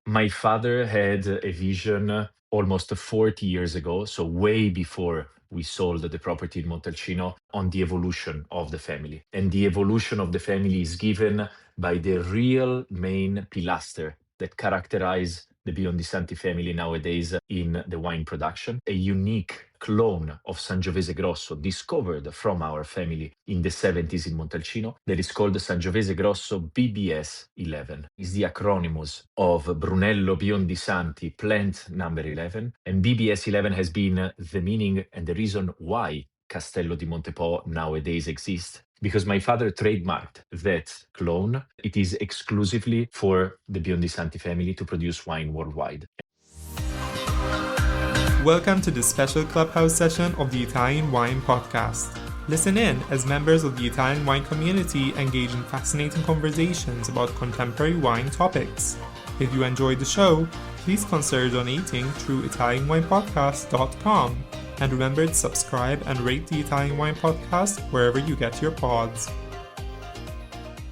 My father had a vision almost 40 years ago, so way before we sold the property in Montalcino, on the evolution of the family. And the evolution of the family is given by the real main pilaster that characterize the Biondi Santi family nowadays in the wine production, a unique clone of Sangiovese Grosso discovered from our family in the 70s in Montalcino that is called Sangiovese Grosso BBS 11. It's the acronyms of Brunello Biondi Santi plant number 11, and BBS 11 has been the meaning and the reason why Castello di Montepò nowadays exists. Because my father trademarked that clone, it is exclusively for the Biondi Santi family to produce wine worldwide. Welcome to this special Clubhouse session of the Italian Wine Podcast. Listen in as members of the Italian wine community engage in fascinating conversations about contemporary wine topics. If you enjoyed the show, please consider donating through ItalianWinePodcast.com. And remember to subscribe and rate the Italian Wine Podcast wherever you get your pods.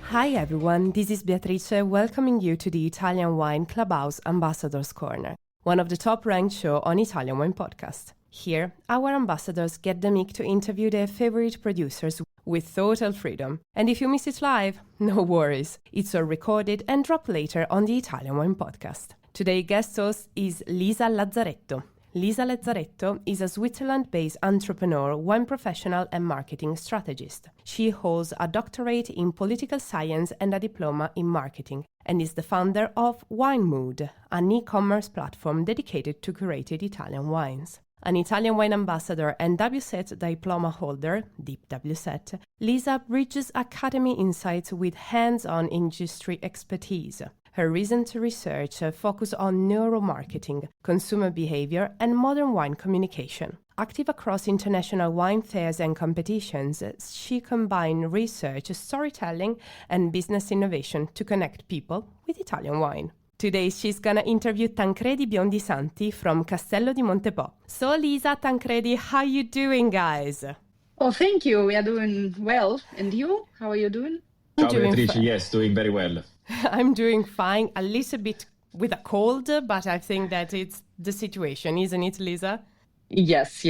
Hi everyone, this is Beatrice welcoming you to the Italian Wine Clubhouse Ambassadors Corner, one of the top-ranked shows on Italian Wine Podcast. Here, our ambassadors get the mic to interview their favorite producers with total freedom. And if you miss it live, no worries. It's all recorded and dropped later on the Italian Wine Podcast. Today's guest host is Lisa Lazzaretto. Lisa Lazzaretto is a Switzerland-based entrepreneur, wine professional and marketing strategist. She holds a doctorate in political science and a diploma in marketing, and is the founder of Wine Mood, an e-commerce platform dedicated to curated Italian wines. An Italian wine ambassador and WSET diploma holder, Deep WSET, Lisa bridges academy insights with hands-on industry expertise. Her recent research focuses on neuromarketing, consumer behavior, and modern wine communication. Active across international wine fairs and competitions, she combines research, storytelling, and business innovation to connect people with Italian wine. Today, she's gonna interview Tancredi Biondi Santi from Castello di Montepò. So, Lisa, Tancredi, how you doing, guys? Oh, thank you. We are doing well. And you? How are you doing? Ciao, Beatrice. Yes, doing very well. I'm doing fine, a little bit with a cold, but I think that it's the situation, isn't it, Lisa? Yes.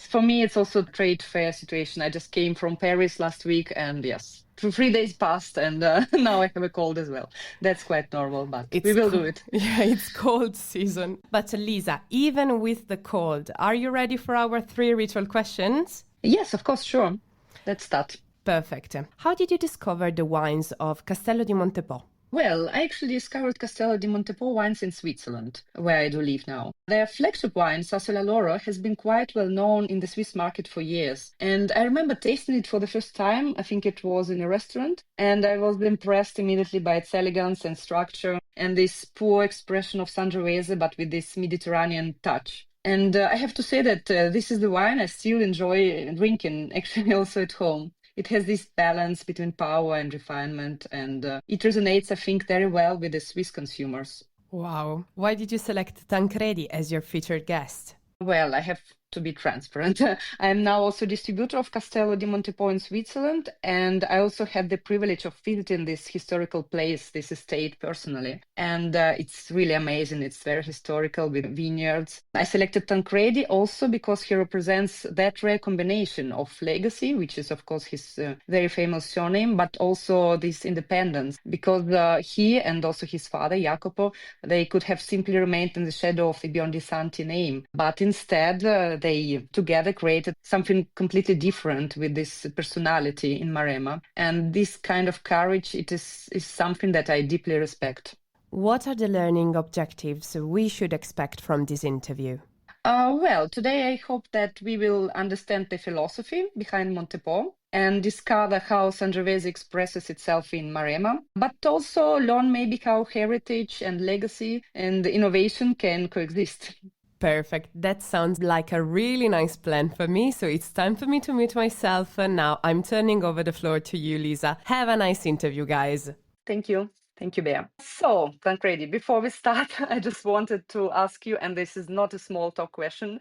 For me, it's also a trade fair situation. I just came from Paris last week, and yes, 3 days passed, and now I have a cold as well. That's quite normal, but we will do it. Yeah, it's cold season. But Lisa, even with the cold, are you ready for our 3 ritual questions? Yes, of course, sure. Let's start. Perfect. How did you discover the wines of Castello di Montepò? Well, I actually discovered Castello di Montepò wines in Switzerland, where I do live now. Their flagship wine, Sassola Loro, has been quite well known in the Swiss market for years. And I remember tasting it for the first time. I think it was in a restaurant. And I was impressed immediately by its elegance and structure and this pure expression of Sangiovese, but with this Mediterranean touch. And I have to say that this is the wine I still enjoy drinking, actually also at home. It has this balance between power and refinement, and it resonates, I think, very well with the Swiss consumers. Wow. Why did you select Tancredi as your featured guest? Well, I have to be transparent. I am now also distributor of Castello di Montepò in Switzerland, and I also had the privilege of visiting this historical place, this estate personally. And it's really amazing. It's very historical with vineyards. I selected Tancredi also because he represents that rare combination of legacy, which is of course his very famous surname, but also this independence, because he and also his father, Jacopo, they could have simply remained in the shadow of the Biondi Santi name. But instead, they together created something completely different with this personality in Maremma. And this kind of courage, it is something that I deeply respect. What are the learning objectives we should expect from this interview? Well, today I hope that we will understand the philosophy behind Montepò and discover how Sangiovese expresses itself in Maremma, but also learn maybe how heritage and legacy and innovation can coexist. Perfect. That sounds like a really nice plan for me. So it's time for me to meet myself. And now I'm turning over the floor to you, Lisa. Have a nice interview, guys. Thank you. Thank you, Bea. So, Tancredi, before we start, I just wanted to ask you, and this is not a small talk question,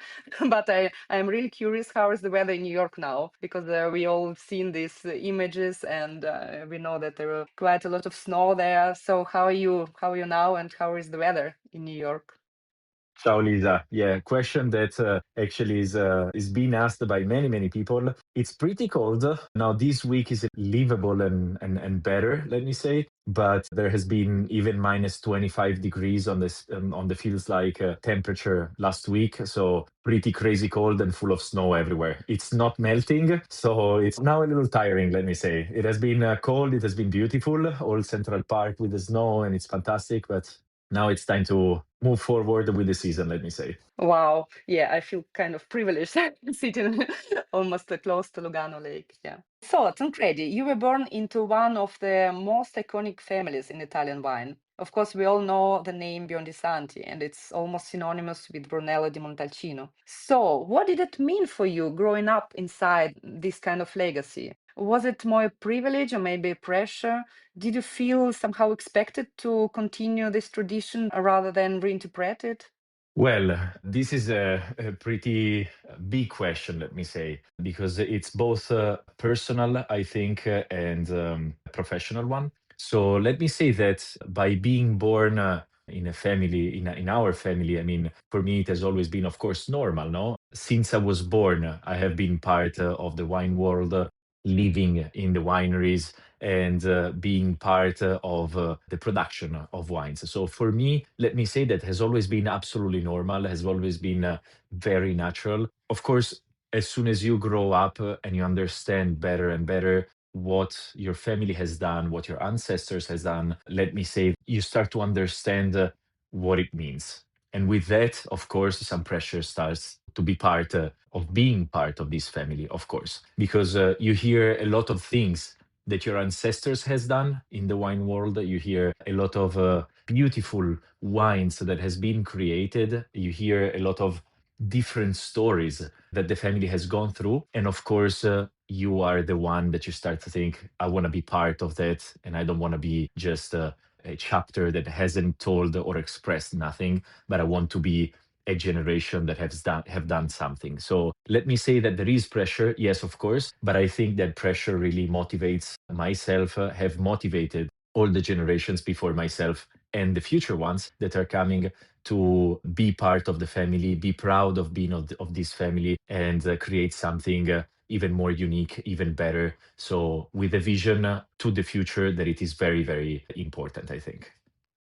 but I'm really curious, how is the weather in New York now? Because we all seen these images, and we know that there were quite a lot of snow there. So, how are you? How are you now, and how is the weather in New York? Ciao, Lisa. Yeah, question that actually is being asked by many people. It's pretty cold now. This week is livable and better, let me say. But there has been even minus 25 degrees on this on the feels like temperature last week. So pretty crazy cold and full of snow everywhere. It's not melting, so it's now a little tiring, let me say. It has been cold. It has been beautiful. All Central Park with the snow, and it's fantastic. But now it's time to move forward with the season, let me say. Wow. Yeah, I feel kind of privileged sitting almost close to Lugano Lake. Yeah. So, Tancredi, you were born into one of the most iconic families in Italian wine. Of course, we all know the name Biondi Santi, and it's almost synonymous with Brunello di Montalcino. So, what did it mean for you growing up inside this kind of legacy? Was it more a privilege or maybe a pressure? Did you feel somehow expected to continue this tradition rather than reinterpret it? Well, this is a pretty big question, let me say, because it's both personal, I think, and professional one. So let me say that by being born in a family, in our family, I mean, for me, it has always been, of course, normal, no? Since I was born, I have been part of the wine world, living in the wineries and being part of the production of wines. So for me, let me say that has always been absolutely normal, has always been very natural. Of course, as soon as you grow up and you understand better and better what your family has done, what your ancestors has done, let me say, you start to understand what it means. And with that, of course, some pressure starts to be part of being part of this family, of course, because you hear a lot of things that your ancestors has done in the wine world. You hear a lot of beautiful wines that has been created. You hear a lot of different stories that the family has gone through. And of course, you are the one that you start to think, I want to be part of that. And I don't want to be just a chapter that hasn't told or expressed nothing, but I want to be a generation that have done something. So let me say that there is pressure, yes, of course, but I think that pressure really motivates myself, have motivated all the generations before myself and the future ones that are coming to be part of the family, be proud of being of this family, and create something even more unique, even better. So with a vision to the future that it is very important, I think.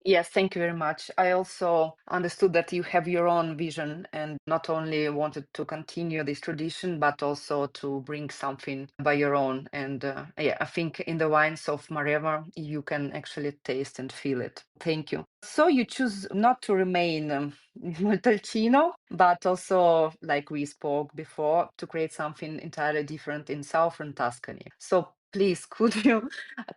Yes, thank you very much. I also understood that you have your own vision and not only wanted to continue this tradition, but also to bring something by your own. And yeah, I think in the wines of Maremma, you can actually taste and feel it. Thank you. So you choose not to remain Montalcino, but also, like we spoke before, to create something entirely different in southern Tuscany. So please, could you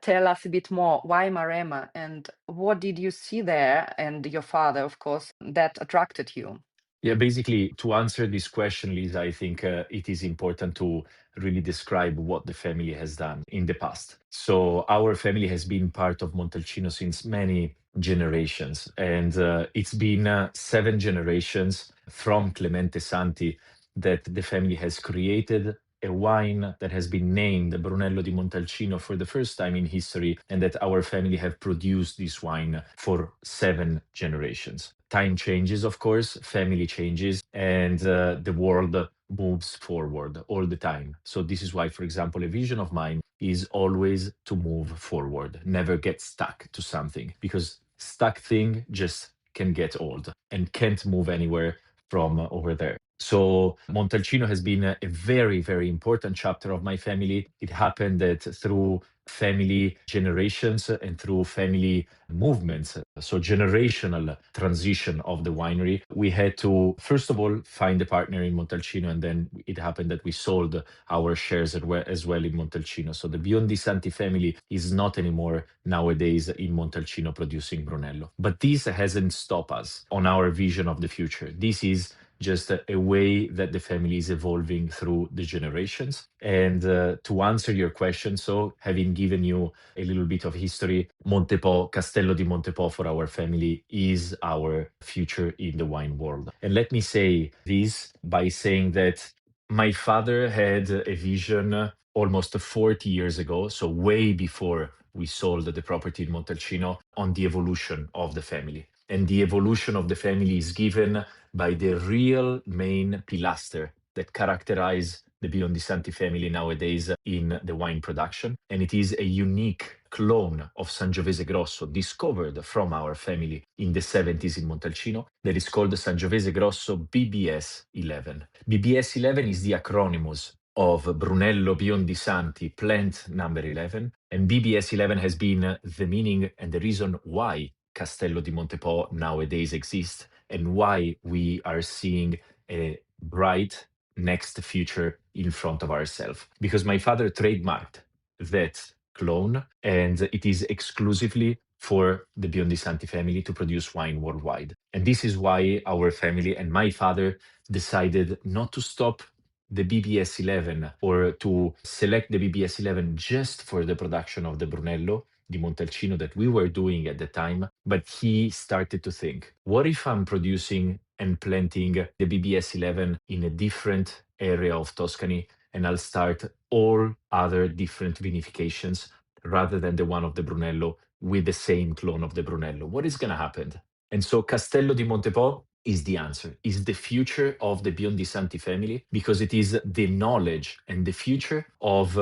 tell us a bit more why Maremma and what did you see there and your father, of course, that attracted you? Yeah, basically, to answer this question, Lisa, I think it is important to really describe what the family has done in the past. So, our family has been part of Montalcino since many generations, and it's been 7 generations from Clemente Santi that the family has created a wine that has been named Brunello di Montalcino for the first time in history, and that our family have produced this wine for 7 generations. Time changes, of course, family changes, and the world moves forward all the time. So this is why, for example, a vision of mine is always to move forward, never get stuck to something, because stuck thing just can get old and can't move anywhere from over there. So Montalcino has been a very important chapter of my family. It happened that through family generations and through family movements, so generational transition of the winery, we had to, first of all, find a partner in Montalcino, and then it happened that we sold our shares as well in Montalcino. So the Biondi Santi family is not anymore nowadays in Montalcino producing Brunello. But this hasn't stopped us on our vision of the future. This is just a way that the family is evolving through the generations. And to answer your question, so having given you a little bit of history, Montepò, Castello di Montepò for our family is our future in the wine world. And let me say this by saying that my father had a vision almost 40 years ago, so way before we sold the property in Montalcino, on the evolution of the family. And the evolution of the family is given by the real main pilaster that characterize the Biondi Santi family nowadays in the wine production. And it is a unique clone of Sangiovese Grosso discovered from our family in the 70s in Montalcino that is called Sangiovese Grosso BBS 11. BBS 11 is the acronymus of Brunello Biondi Santi plant number 11, and BBS 11 has been the meaning and the reason why Castello di Montepò nowadays exists and why we are seeing a bright next future in front of ourselves. Because my father trademarked that clone, and it is exclusively for the Biondi Santi family to produce wine worldwide. And this is why our family and my father decided not to stop the BBS 11 or to select the BBS 11 just for the production of the Brunello di Montalcino that we were doing at the time, but he started to think, what if I'm producing and planting the BBS 11 in a different area of Tuscany, and I'll start all other different vinifications rather than the one of the Brunello with the same clone of the Brunello? What is going to happen? And so Castello di Montepò is the answer, is the future of the Biondi Santi family, because it is the knowledge and the future of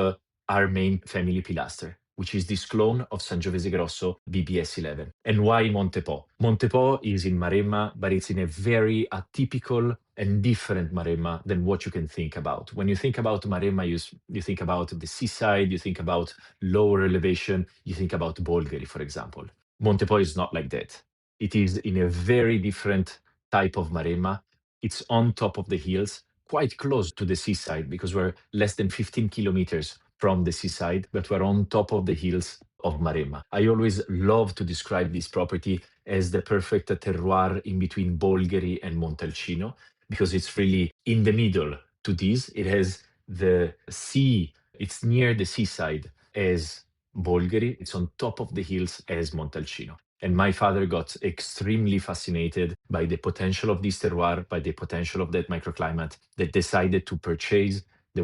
our main family pilaster, which is this clone of Sangiovese Grosso BBS 11. And why Montepò? Montepò is in Maremma, but it's in a very atypical and different Maremma than what you can think about. When you think about Maremma, you think about the seaside, you think about lower elevation, you think about Bolgheri, for example. Montepò is not like that. It is in a very different type of Maremma. It's on top of the hills, quite close to the seaside, because we're less than 15 kilometers from the seaside, but we're on top of the hills of Maremma. I always love to describe this property as the perfect terroir in between Bolgheri and Montalcino, because it's really in the middle to this. It has the sea, it's near the seaside as Bolgheri, it's on top of the hills as Montalcino. And my father got extremely fascinated by the potential of this terroir, by the potential of that microclimate, that decided to purchase the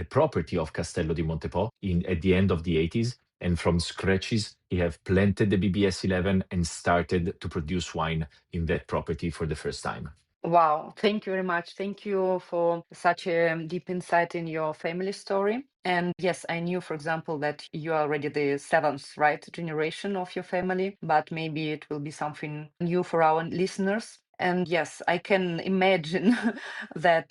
property of Castello di Montepò at the end of the 80s. And from scratches, he have planted the BBS 11 and started to produce wine in that property for the first time. Wow, thank you very much. Thank you for such a deep insight in your family story. And yes, I knew, for example, that you are already the seventh, right, generation of your family, but maybe it will be something new for our listeners. And yes, I can imagine that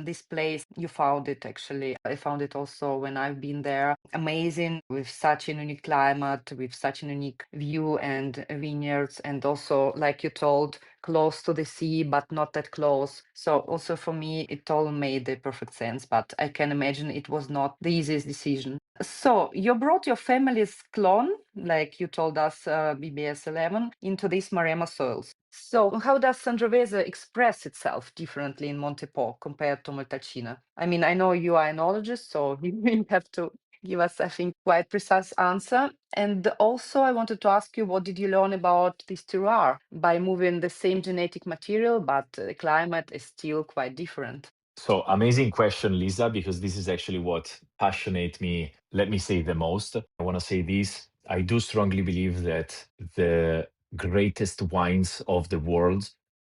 this place, you found it actually. I found it also when I've been there. Amazing, with such a unique climate, with such a unique view and vineyards. And also, like you told, close to the sea, but not that close. So also for me, it all made the perfect sense, but I can imagine it was not the easiest decision. So you brought your family's clone, like you told us, BBS 11, into these Maremma soils. So how does Sangiovese express itself differently in Montepò compared to Montalcino? I mean, I know you are an enologist, so you have to give us, I think, quite precise answer. And also, I wanted to ask you, what did you learn about this terroir by moving the same genetic material, but the climate is still quite different? So amazing question, Lisa, because this is actually what passionate me, let me say, the most. I want to say this. I do strongly believe that the greatest wines of the world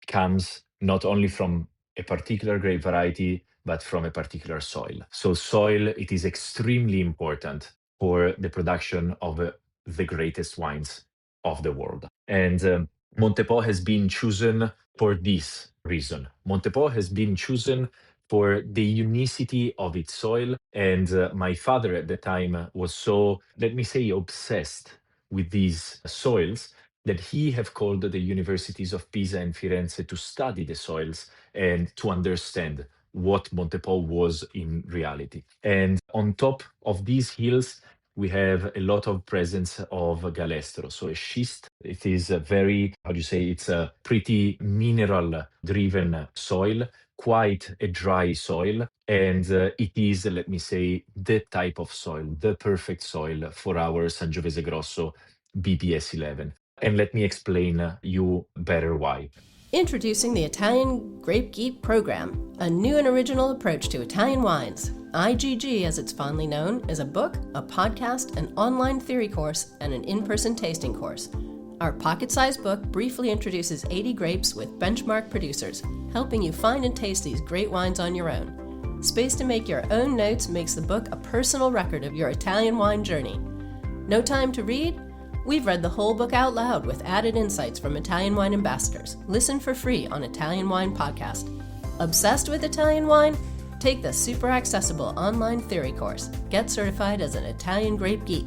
comes not only from a particular grape variety, but from a particular soil. So soil, it is extremely important for the production of the greatest wines of the world. And Montepò has been chosen for this reason. Montepò has been chosen for the unicity of its soil. And my father at the time was so, let me say, obsessed with these soils that he have called the universities of Pisa and Firenze to study the soils and to understand what Montepò was in reality. And on top of these hills, we have a lot of presence of galestro. So a schist, it is a very, how do you say, it's a pretty mineral-driven soil, quite a dry soil. And it is, let me say, the type of soil, the perfect soil for our Sangiovese Grosso BBS 11. And let me explain you better why. Introducing the Italian Grape Geek program, a new and original approach to Italian wines. IGG, as it's fondly known, is a book, a podcast, an online theory course, and an in-person tasting course. Our pocket-sized book briefly introduces 80 grapes with benchmark producers, helping you find and taste these great wines on your own. Space to make your own notes makes the book a personal record of your Italian wine journey. No time to read? We've read the whole book out loud with added insights from Italian wine ambassadors. Listen for free on Italian Wine Podcast. Obsessed with Italian wine? Take the super accessible online theory course. Get certified as an Italian grape geek.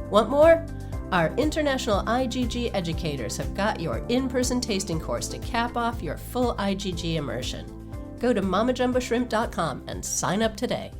Want more? Our international IGG educators have got your in-person tasting course to cap off your full IGG immersion. Go to mamajumboshrimp.com and sign up today.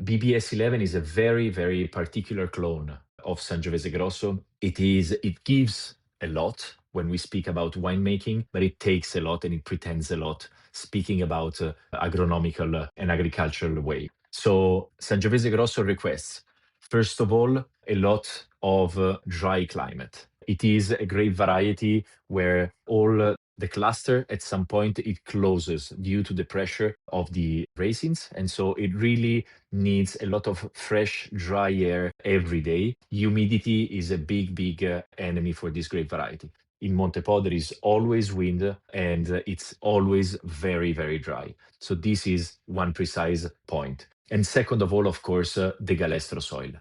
BBS 11 is a very, very particular clone of Sangiovese Grosso. It gives a lot when we speak about winemaking, but it takes a lot and it pretends a lot, speaking about agronomical and agricultural way. So Sangiovese Grosso requests, first of all, a lot of dry climate. It is a grape variety where all the cluster at some point it closes due to the pressure of the raisins, and so it really needs a lot of fresh, dry air every day. Humidity is a big enemy for this grape variety. In Montepò, there is always wind and it's always very, very dry. So this is one precise point. And second of all, of course, the galestro soil.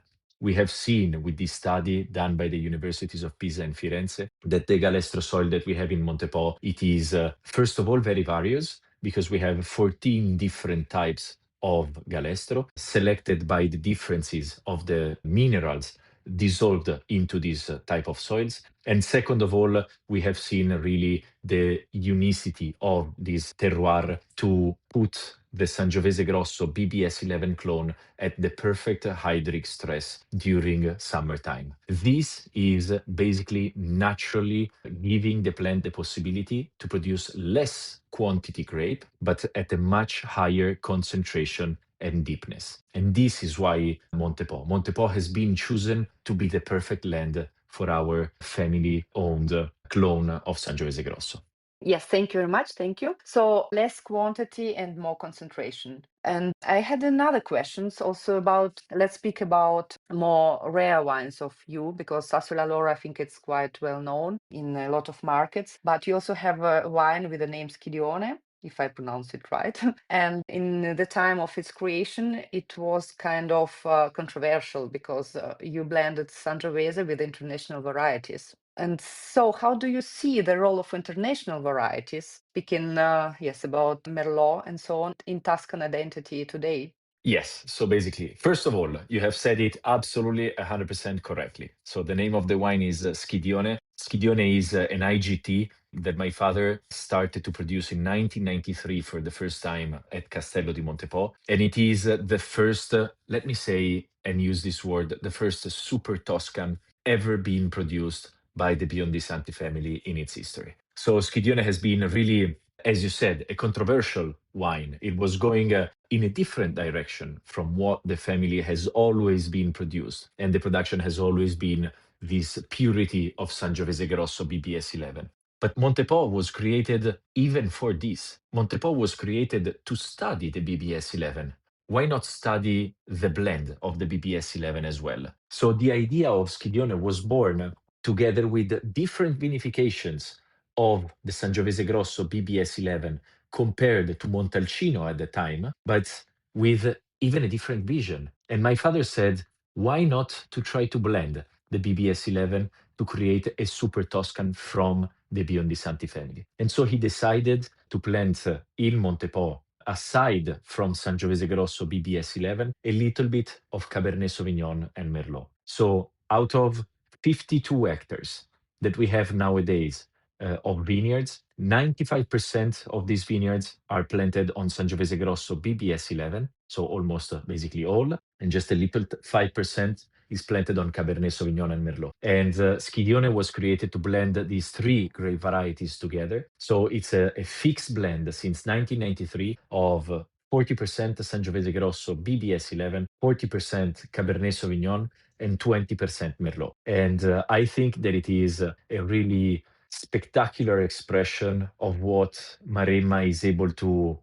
We have seen with this study done by the universities of Pisa and Firenze that the galestro soil that we have in Montepò, it is, first of all, very various because we have 14 different types of galestro selected by the differences of the minerals dissolved into this type of soils. And second of all, we have seen really the unicity of this terroir to put the Sangiovese Grosso BBS 11 clone at the perfect hydric stress during summertime. This is basically naturally giving the plant the possibility to produce less quantity grape, but at a much higher concentration and deepness. And this is why Montepò has been chosen to be the perfect land for our family-owned clone of Sangiovese Grosso. Yes, thank you very much. Thank you. So less quantity and more concentration. And I had another questions also about, let's speak about more rare wines of you, because Sassuolo, I think it's quite well known in a lot of markets, but you also have a wine with the name Schidione, if I pronounce it right. And in the time of its creation, it was kind of controversial because you blended Sangiovese with international varieties. And so, how do you see the role of international varieties, speaking, yes, about Merlot and so on, in Tuscan identity today? Yes. So basically, first of all, you have said it absolutely 100% correctly. So the name of the wine is Schidione. Schidione is an IGT that my father started to produce in 1993 for the first time at Castello di Montepò. And it is the first, let me say, and use this word, the first super Toscan ever been produced by the Biondi Santi family in its history. So Schidione has been really, as you said, a controversial wine. It was going in a different direction from what the family has always been produced. And the production has always been this purity of Sangiovese Grosso BBS 11. But Montepò was created even for this. Montepò was created to study the BBS 11. Why not study the blend of the BBS 11 as well? So the idea of Schidione was born together with different vinifications of the Sangiovese Grosso BBS 11 compared to Montalcino at the time, but with even a different vision. And my father said, why not to try to blend the BBS 11 to create a super Toscan from the Biondi Santi family? And so he decided to plant in Montepò, aside from Sangiovese Grosso BBS 11, a little bit of Cabernet Sauvignon and Merlot. So out of 52 hectares that we have nowadays of vineyards, 95% of these vineyards are planted on Sangiovese Grosso BBS 11, so almost basically all, and just a little 5% is planted on Cabernet Sauvignon and Merlot. And Schidione was created to blend these three grape varieties together. So it's a fixed blend since 1993 of 40% Sangiovese Grosso BBS 11, 40% Cabernet Sauvignon, and 20% Merlot. And I think that it is a really spectacular expression of what Maremma is able to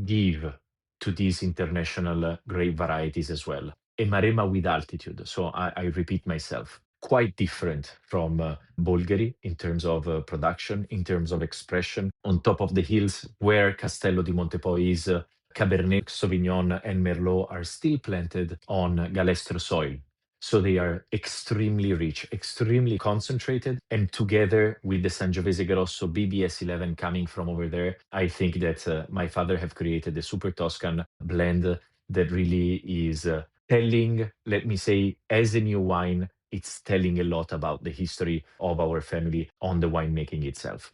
give to these international grape varieties as well. A Maremma with altitude. So I repeat myself, quite different from Bolgheri in terms of production, in terms of expression. On top of the hills where Castello di Montepò is, Cabernet Sauvignon and Merlot are still planted on Galestro soil. So they are extremely rich, extremely concentrated. And together with the Sangiovese Grosso BBS 11 coming from over there, I think that my father have created a super Tuscan blend that really is telling, let me say, as a new wine, it's telling a lot about the history of our family on the winemaking itself.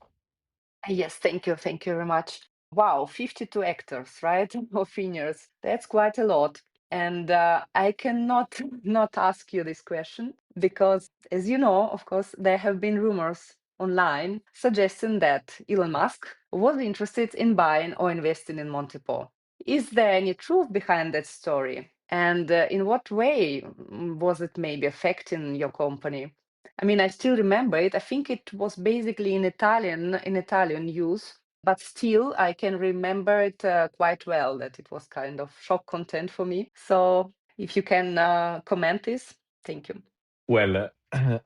Yes, thank you. Thank you very much. Wow, 52 hectares, right? Of vineyards. That's quite a lot. And I cannot not ask you this question because, as you know, of course, there have been rumors online suggesting that Elon Musk was interested in buying or investing in Montepò. Is there any truth behind that story? And in what way was it maybe affecting your company? I mean, I still remember it. I think it was basically in Italian use, but still I can remember it quite well that it was kind of shock content for me. So if you can comment this, thank you. Well,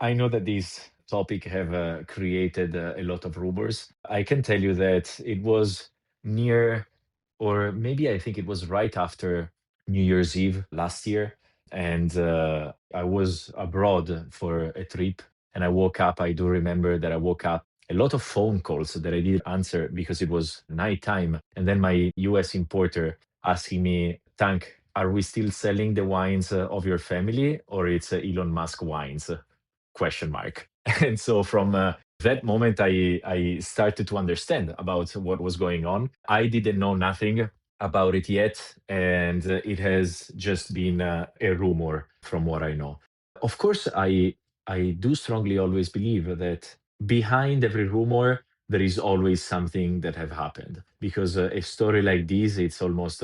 I know that this topic have created a lot of rumors. I can tell you that it was near, or maybe I think it was right after New Year's Eve last year, and I was abroad for a trip, and I woke up. I do remember that I woke up. A lot of phone calls that I didn't answer because it was nighttime, and then my U.S. importer asking me, Tank, are we still selling the wines of your family, or it's Elon Musk wines? Question mark. And so from that moment, I started to understand about what was going on. I didn't know nothing about it yet, and it has just been a rumor from what I know. Of course, I do strongly always believe that behind every rumor there is always something that have happened, because a story like this, it's almost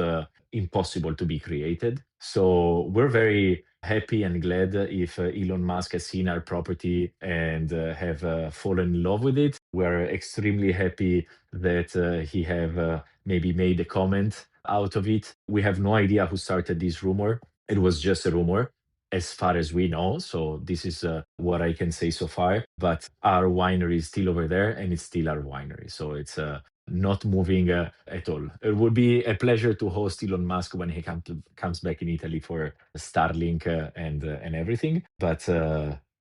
impossible to be created. So we're very happy and glad if Elon Musk has seen our property and have fallen in love with it. We're extremely happy that he have maybe made a comment out of it. We have no idea who started this rumor. It was just a rumor as far as we know. So this is what I can say so far. But our winery is still over there, and it's still our winery. So it's not moving at all. It would be a pleasure to host Elon Musk when he comes back in Italy for Starlink and everything. But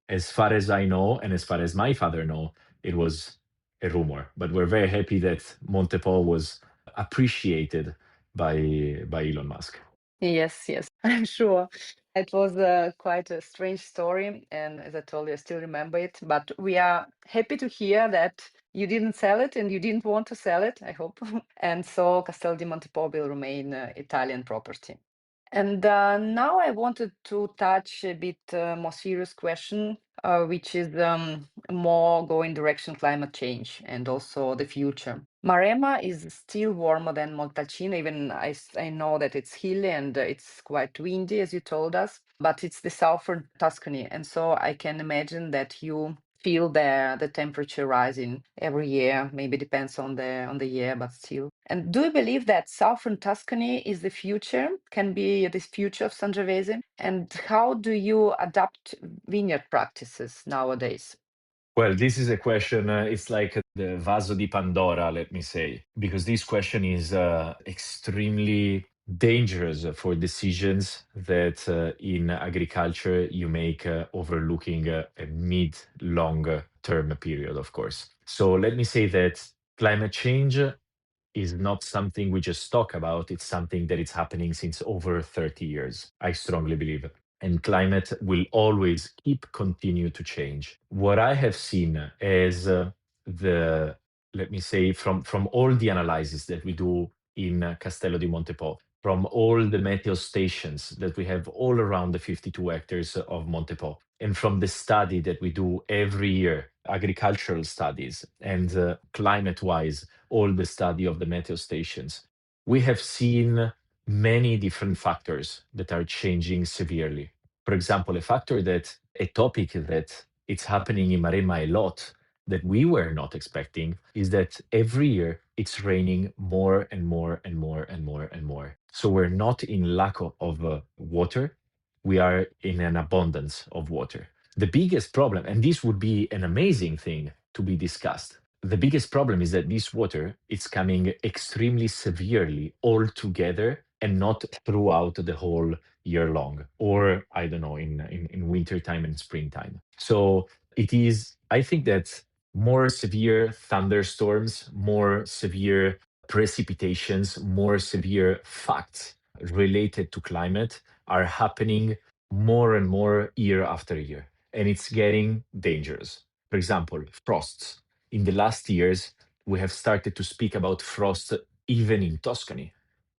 as far as I know, and as far as my father know, it was a rumor. But we're very happy that Montepò was appreciated by Elon Musk. Yes, yes, I'm sure. It was quite a strange story, and as I told you, I still remember it. But we are happy to hear that you didn't sell it and you didn't want to sell it, I hope. And so Castello di Montepò will remain Italian property. And now I wanted to touch a bit more serious question, which is more going direction climate change and also the future. Maremma is still warmer than Montalcino. Even I know that it's hilly and it's quite windy, as you told us, but it's the southern Tuscany, and so I can imagine that you feel the temperature rising every year. Maybe depends on the year, but still. And do you believe that southern Tuscany is the future? Can be the future of Sangiovese? And how do you adapt vineyard practices nowadays? Well, this is a question, it's like the vaso di Pandora, let me say, because this question is extremely dangerous for decisions that in agriculture you make overlooking a mid-long term period, of course. So let me say that climate change is not something we just talk about, it's something that is happening since over 30 years, I strongly believe. And climate will always continue to change. What I have seen is let me say, from all the analysis that we do in Castello di Montepò, from all the meteo stations that we have all around the 52 hectares of Montepò, and from the study that we do every year, agricultural studies, and climate-wise, all the study of the meteo stations, we have seen many different factors that are changing severely. For example, a topic that it's happening in Maremma a lot that we were not expecting is that every year it's raining more and more and more and more and more. So we're not in lack of water, we are in an abundance of water. The biggest problem, and this would be an amazing thing to be discussed, the biggest problem is that this water is coming extremely severely all together and not throughout the whole year long, or I don't know, in winter time and springtime. So it is, I think that more severe thunderstorms, more severe precipitations, more severe facts related to climate are happening more and more year after year. And it's getting dangerous. For example, frosts. In the last years, we have started to speak about frost even in Tuscany.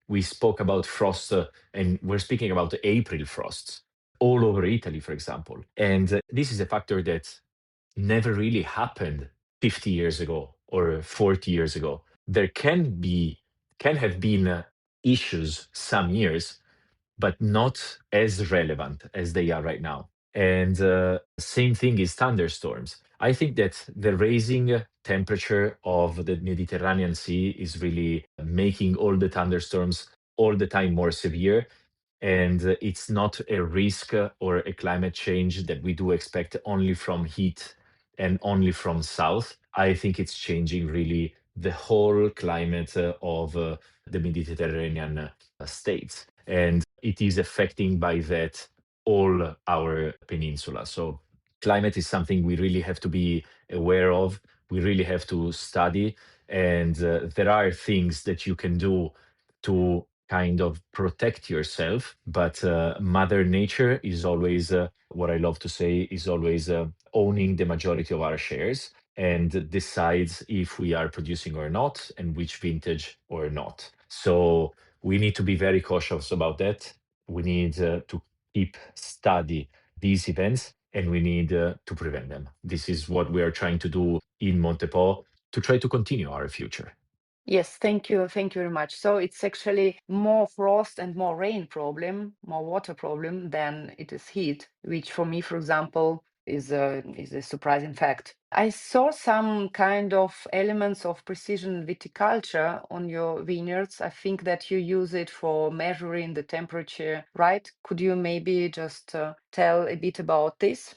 We spoke about frost, and we're speaking about April frosts all over Italy, for example. And this is a factor that never really happened 50 years ago or 40 years ago. There can have been issues some years, but not as relevant as they are right now. And same thing is thunderstorms. I think that the rising temperature of the Mediterranean Sea is really making all the thunderstorms all the time more severe. And it's not a risk or a climate change that we do expect only from heat and only from south. I think it's changing really the whole climate of the Mediterranean states. And it is affecting by that all our peninsula. So climate is something we really have to be aware of. We really have to study. And there are things that you can do to kind of protect yourself. But Mother Nature is always, what I love to say, is always owning the majority of our shares and decides if we are producing or not and which vintage or not. So we need to be very cautious about that. We need to keep study these events and we need to prevent them. This is what we are trying to do in Montepò to try to continue our future. Yes, thank you. Thank you very much. So it's actually more frost and more rain problem, more water problem than it is heat, which for me, for example, is a surprising fact. I saw some kind of elements of precision viticulture on your vineyards. I think that you use it for measuring the temperature, right? Could you maybe just tell a bit about this?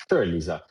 Sure, Lisa.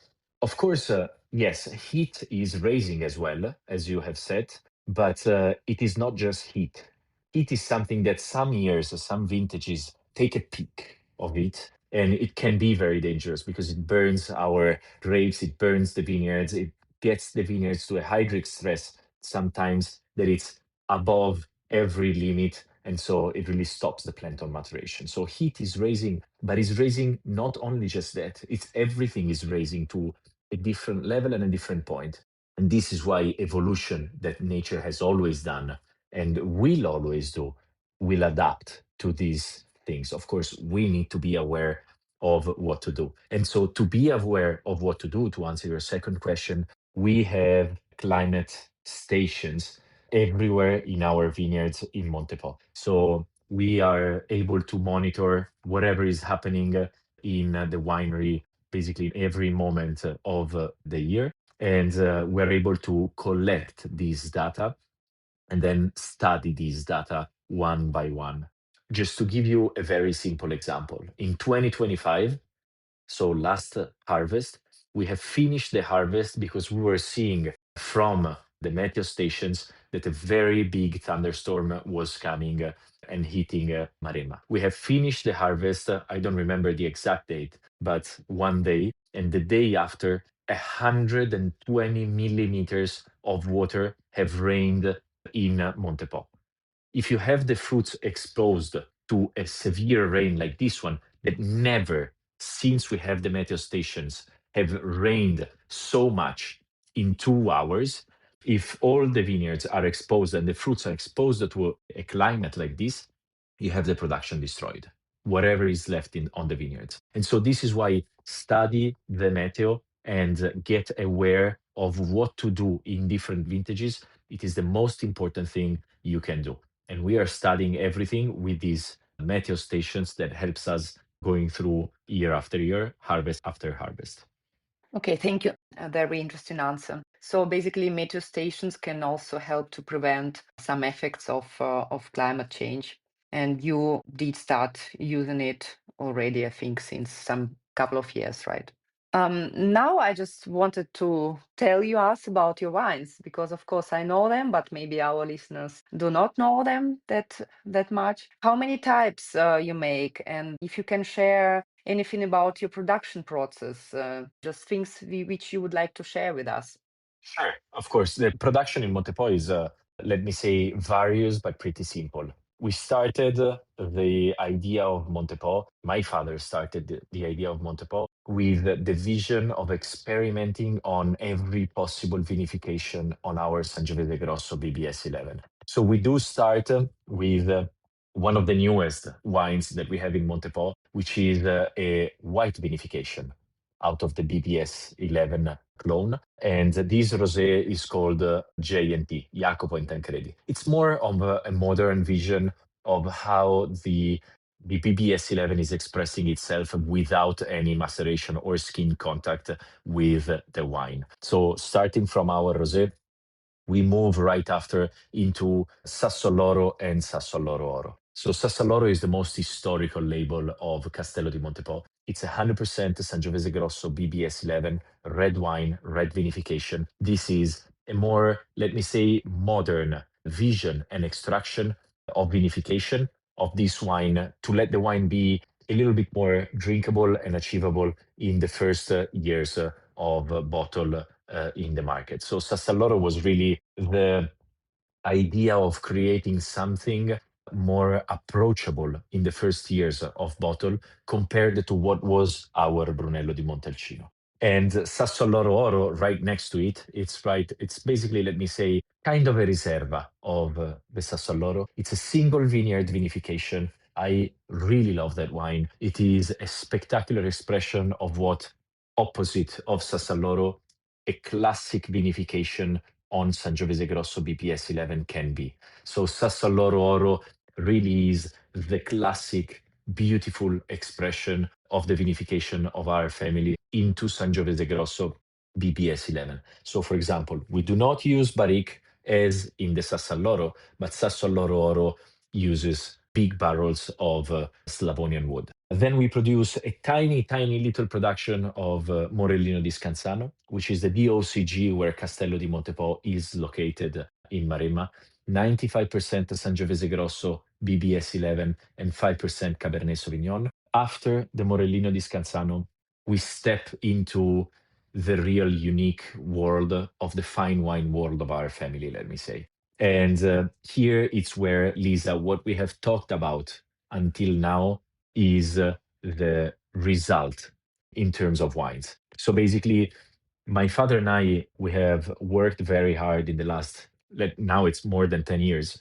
Of course, yes, heat is rising as well, as you have said, but it is not just heat. Heat is something that some years or some vintages take a peak of it, and it can be very dangerous because it burns our grapes, it burns the vineyards, it gets the vineyards to a hydric stress sometimes that it's above every limit, and so it really stops the plant on maturation. So heat is raising, but it's raising not only just that, it's everything is raising to a different level and a different point. And this is why evolution that nature has always done and will always do will adapt to these things. Of course, we need to be aware of what to do. And so to be aware of what to do, to answer your second question, we have climate stations everywhere in our vineyards in Montepò. So we are able to monitor whatever is happening in the winery basically every moment of the year. And we're able to collect these data and then study these data one by one. Just to give you a very simple example, in 2025, so last harvest, we have finished the harvest because we were seeing from the meteo stations that a very big thunderstorm was coming and hitting Maremma. We have finished the harvest. I don't remember the exact date, but one day, and the day after, 120 millimeters of water have rained in Montepò. If you have the fruits exposed to a severe rain like this one, that never, since we have the meteo stations, have rained so much in 2 hours, if all the vineyards are exposed and the fruits are exposed to a climate like this, you have the production destroyed, whatever is left on the vineyards. And so this is why study the meteo and get aware of what to do in different vintages. It is the most important thing you can do. And we are studying everything with these meteo stations that helps us going through year after year, harvest after harvest. Okay, thank you. A very interesting answer. So basically, meteo stations can also help to prevent some effects of climate change. And you did start using it already, I think, since some couple of years, right? Now I just wanted to tell you us about your wines because, of course, I know them, but maybe our listeners do not know them that much. How many types you make, and if you can share anything about your production process, just things which you would like to share with us. Sure. Of course, the production in Montepò is, let me say, various but pretty simple. We started the idea of Montepò. My father started the idea of Montepò with the vision of experimenting on every possible vinification on our Sangiovese Grosso BBS 11. So we do start with one of the newest wines that we have in Montepò, which is a white vinification out of the BBS 11 clone. And this rosé is called J&T, Jacopo and Tancredi. It's more of a modern vision of how the BBS 11 is expressing itself without any maceration or skin contact with the wine. So starting from our rosé, we move right after into Sassoloro and Sassoloro Oro. So Sassoloro is the most historical label of Castello di Montepò. It's 100% Sangiovese Grosso BBS 11, red wine, red vinification. This is a more, let me say, modern vision and extraction of vinification of this wine to let the wine be a little bit more drinkable and achievable in the first years of bottle in the market. So Sassaloro was really the idea of creating something more approachable in the first years of bottle compared to what was our Brunello di Montalcino. And Sassoloro Oro, right next to it, it's basically, let me say, kind of a riserva of the Sassoloro. It's a single vineyard vinification. I really love that wine. It is a spectacular expression of what opposite of Sassoloro, a classic vinification on Sangiovese Grosso BPS 11 can be. So Sassoloro Oro really is the classic, beautiful expression of the vinification of our family into Sangiovese Grosso BPS 11. So for example, we do not use barrique as in the Sassoloro, but Sassoloro Oro uses big barrels of Slavonian wood. Then we produce a tiny, tiny little production of Morellino di Scansano, which is the DOCG where Castello di Montepò is located in Maremma. 95% Sangiovese Grosso BBS 11 and 5% Cabernet Sauvignon. After the Morellino di Scansano, we step into the real unique world of the fine wine world of our family, let me say. And here it's where, Lisa, what we have talked about until now is the result in terms of wines. So basically, my father and I, we have worked very hard in the last, now it's more than 10 years,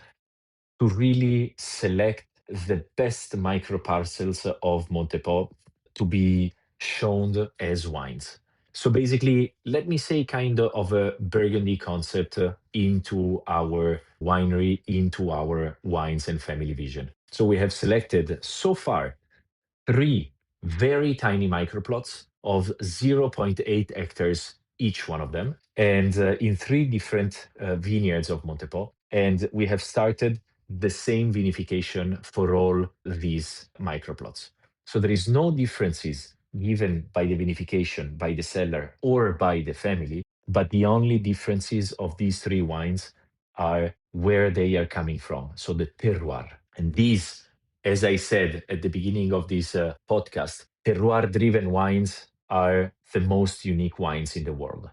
to really select the best micro parcels of Montepò to be shown as wines. So basically, let me say kind of a Burgundy concept into our winery, into our wines and family vision. So we have selected so far 3 very tiny microplots of 0.8 hectares each one of them, and in 3 different vineyards of Montepò. And we have started the same vinification for all these microplots. So there is no differences given by the vinification, by the seller, or by the family, but the only differences of these 3 wines are where they are coming from. So the terroir. And these, as I said at the beginning of this podcast, terroir-driven wines are the most unique wines in the world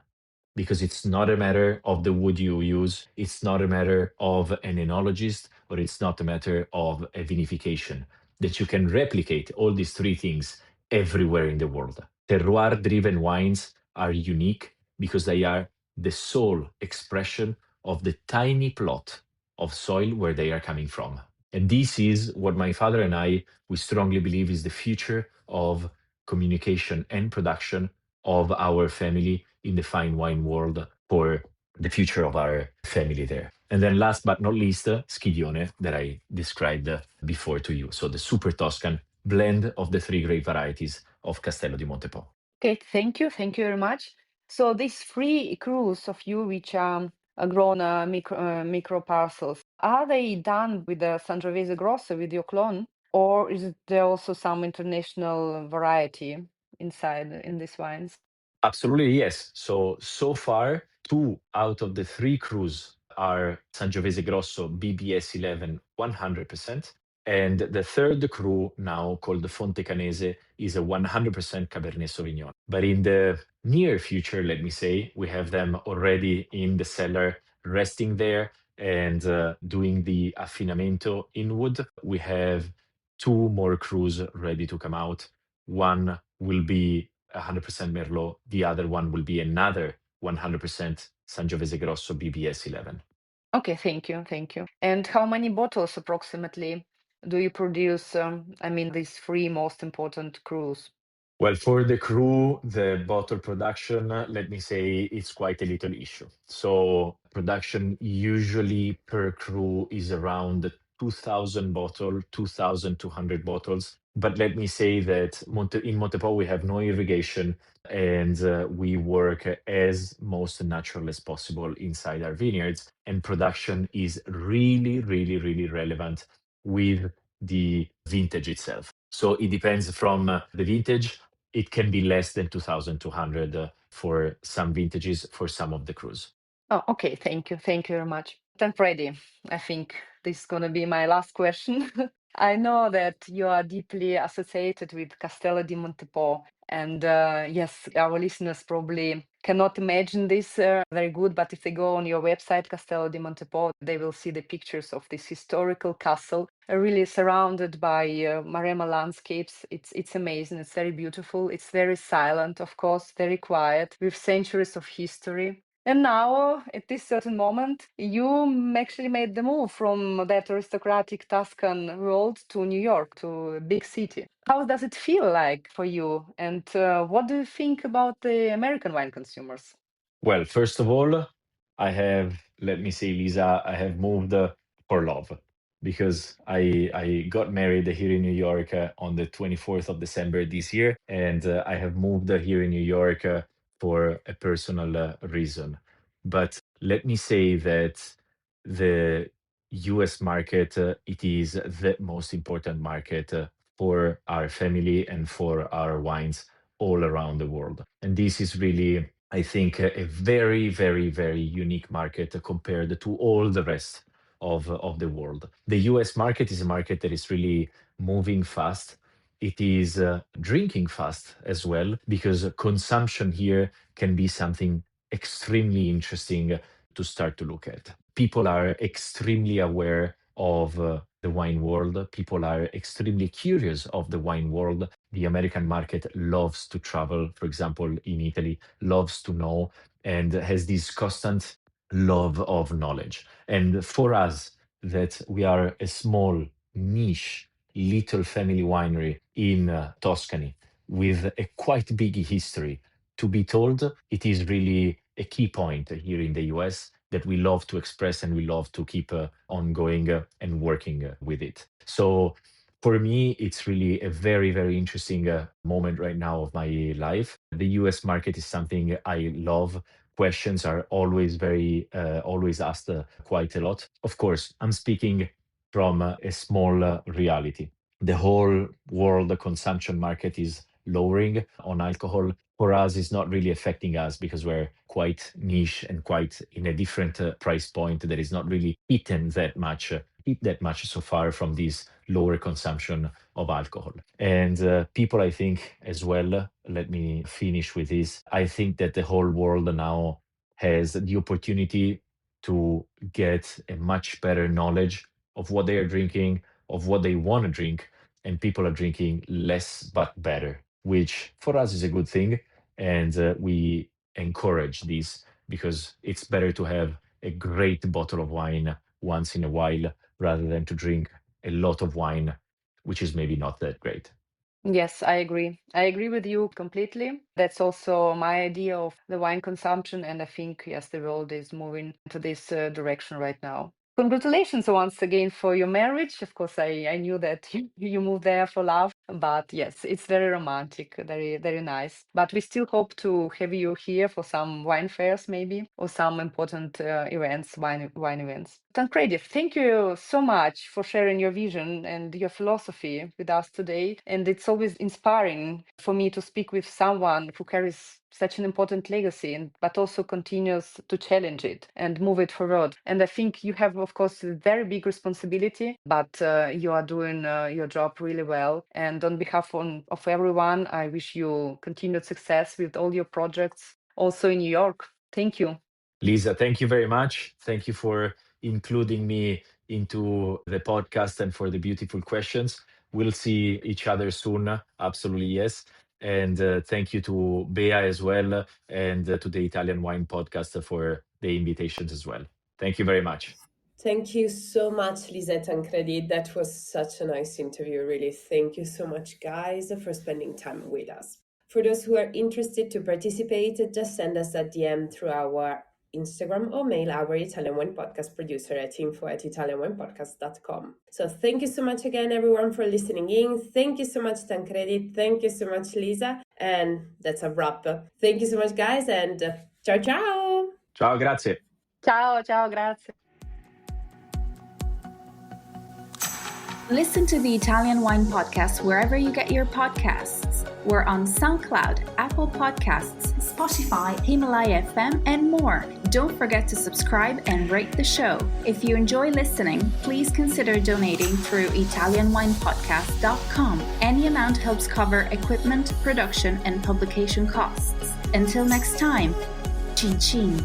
because it's not a matter of the wood you use, it's not a matter of an enologist, or it's not a matter of a vinification, that you can replicate all these 3 things everywhere in the world. Terroir-driven wines are unique because they are the sole expression of the tiny plot of soil where they are coming from. And this is what my father and I, we strongly believe is the future of communication and production of our family in the fine wine world for the future of our family there. And then last but not least, Schidione that I described before to you. So the super Tuscan blend of the three great varieties of Castello di Montepò. Okay, thank you. Thank you very much. So these three crews of you, which are grown micro parcels, are they done with the Sangiovese Grosso, with your clone, or is there also some international variety inside in these wines? Absolutely, yes. So far, 2 out of the 3 crews are Sangiovese Grosso BBS 11 100%. And the third crew, now called the Fonte Canese, is a 100% Cabernet Sauvignon. But in the near future, let me say, we have them already in the cellar, resting there and doing the affinamento in wood. We have 2 more crews ready to come out. One will be 100% Merlot. The other one will be another 100% Sangiovese Grosso BBS 11. Okay, thank you. Thank you. And how many bottles approximately do you produce? These three most important crews. Well, for the crew, the bottle production, let me say it's quite a little issue. So production usually per crew is around 2,000 bottle, 2,200 bottles. But let me say that in Montepò, we have no irrigation and we work as most natural as possible inside our vineyards. And production is really, really, really relevant with the vintage itself. So it depends from the vintage. It can be less than 2,200 for some vintages, for some of the crews. Oh, okay. Thank you. Thank you very much. Tancredi, I think this is going to be my last question. I know that you are deeply associated with Castello di Montepò. And yes, our listeners probably cannot imagine this very good, but if they go on your website, Castello di Montepò, they will see the pictures of this historical castle, really surrounded by Maremma landscapes. It's amazing. It's very beautiful. It's very silent, of course, very quiet, with centuries of history. And now, at this certain moment, you actually made the move from that aristocratic Tuscan world to New York, to a big city. How does it feel like for you? And what do you think about the American wine consumers? Well, first of all, let me say, Lisa, I have moved for love because I got married here in New York on the 24th of December this year. And I have moved here in New York for a personal reason. But let me say that the US market, it is the most important market for our family and for our wines all around the world. And this is really, I think, a very, very, very unique market compared to all the rest of the world. The US market is a market that is really moving fast. It is drinking fast as well, because consumption here can be something extremely interesting to start to look at. People are extremely aware of the wine world. People are extremely curious of the wine world. The American market loves to travel, for example, in Italy, loves to know, and has this constant love of knowledge. And for us, that we are a small, niche, little family winery in Tuscany with a quite big history, to be told, it is really a key point here in the US that we love to express and we love to keep ongoing and working with it. So for me, it's really a very, very interesting moment right now of my life. The US market is something I love. Questions are always asked quite a lot. Of course, I'm speaking from a small reality. The whole world consumption market is lowering on alcohol. For us, it's not really affecting us because we're quite niche and quite in a different price point that is not really hit that much so far from this lower consumption of alcohol. And people, I think, as well, let me finish with this. I think that the whole world now has the opportunity to get a much better knowledge of what they are drinking, of what they want to drink, and people are drinking less but better, which for us is a good thing. And we encourage this because it's better to have a great bottle of wine once in a while rather than to drink a lot of wine, which is maybe not that great. Yes, I agree. I agree with you completely. That's also my idea of the wine consumption. And I think, yes, the world is moving into this direction right now. Congratulations once again for your marriage. Of course, I knew that you moved there for love, but yes, it's very romantic, very, very nice. But we still hope to have you here for some wine fairs, maybe, or some important events, wine events. Tancredi, thank you so much for sharing your vision and your philosophy with us today. And it's always inspiring for me to speak with someone who carries such an important legacy, but also continues to challenge it and move it forward. And I think you have, of course, a very big responsibility, but you are doing your job really well. And on behalf of everyone, I wish you continued success with all your projects, also in New York. Thank you. Lisa, thank you very much. Thank you for including me into the podcast and for the beautiful questions. We'll see each other soon. Absolutely, yes. And thank you to Bea as well, and to the Italian Wine Podcast for the invitations as well. Thank you very much. Thank you so much, Lisa Tancredi. That was such a nice interview, really. Thank you so much, guys, for spending time with us. For those who are interested to participate, just send us a DM through our Instagram or mail our Italian Wine Podcast producer at info@italianwinepodcast.com. So thank you so much again, everyone, for listening in. Thank you so much, Tancredi. Thank you so much, Lisa. And that's a wrap. Thank you so much, guys, and ciao, ciao. Ciao, grazie. Ciao, ciao, grazie. Listen to the Italian Wine Podcast wherever you get your podcasts. We're on SoundCloud, Apple Podcasts, Spotify, Himalaya FM, and more. Don't forget to subscribe and rate the show. If you enjoy listening, please consider donating through ItalianWinePodcast.com. Any amount helps cover equipment, production, and publication costs. Until next time, cin cin.